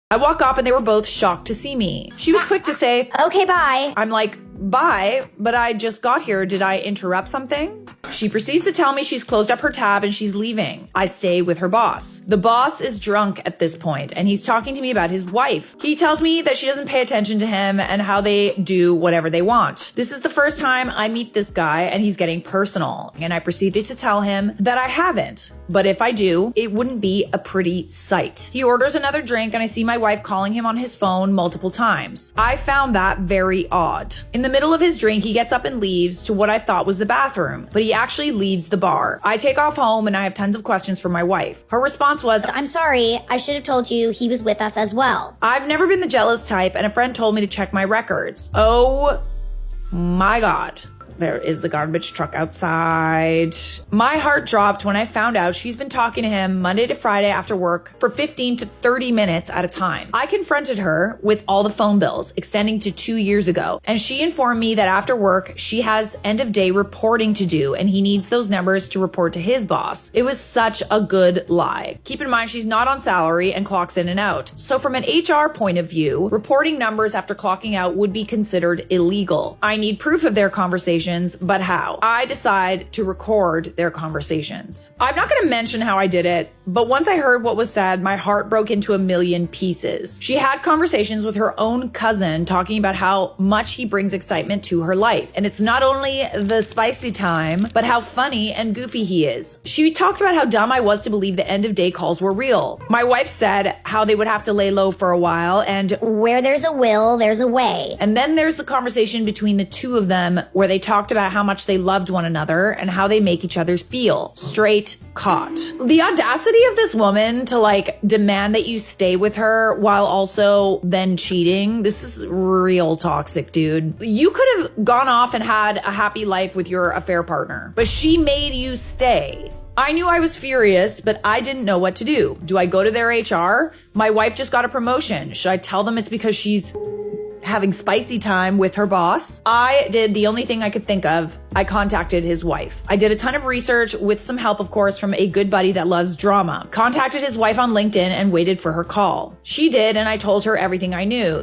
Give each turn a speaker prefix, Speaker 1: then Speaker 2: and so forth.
Speaker 1: I walk up and they were both shocked to see me. She was quick to say,
Speaker 2: "Okay, bye."
Speaker 1: I'm like, bye, but I just got here. Did I interrupt something? She proceeds to tell me she's closed up her tab and she's leaving. I stay with her boss. The boss is drunk at this point and he's talking to me about his wife. He tells me that she doesn't pay attention to him and how they do whatever they want. This is the first time I meet this guy and he's getting personal. And I proceeded to tell him that I haven't. But if I do, it wouldn't be a pretty sight. He orders another drink and I see my wife calling him on his phone multiple times. I found that very odd. In the middle of his drink, he gets up and leaves to what I thought was the bathroom, but he actually leaves the bar. I take off home and I have tons of questions for my wife. Her response was,
Speaker 2: "I'm sorry, I should have told you he was with us as well."
Speaker 1: I've never been the jealous type and a friend told me to check my records. Oh my God. There is the garbage truck outside. My heart dropped when I found out she's been talking to him Monday to Friday after work for 15 to 30 minutes at a time. I confronted her with all the phone bills extending to 2 years ago, and she informed me that after work, she has end of day reporting to do and he needs those numbers to report to his boss. It was such a good lie. Keep in mind, she's not on salary and clocks in and out. So from an HR point of view, reporting numbers after clocking out would be considered illegal. I need proof of their conversations, but how? I decide to record their conversations. I'm not going to mention how I did it, but once I heard what was said, my heart broke into a million pieces. She had conversations with her own cousin talking about how much he brings excitement to her life. And it's not only the spicy time, but how funny and goofy he is. She talked about how dumb I was to believe the end of day calls were real. My wife said how they would have to lay low for a while and
Speaker 2: "Where there's a will, there's a way."
Speaker 1: And then there's the conversation between the two of them where they talked about how much they loved one another and how they make each other feel. Straight caught. The audacity of this woman to demand that you stay with her while also then cheating. This is real toxic, dude. You could have gone off and had a happy life with your affair partner, but she made you stay. I knew I was furious, but I didn't know what to do. Do I go to their HR? My wife just got a promotion. Should I tell them it's because she's having spicy time with her boss? I did the only thing I could think of. I contacted his wife. I did a ton of research with some help, of course, from a good buddy that loves drama. Contacted his wife on LinkedIn and waited for her call. She did, and I told her everything I knew.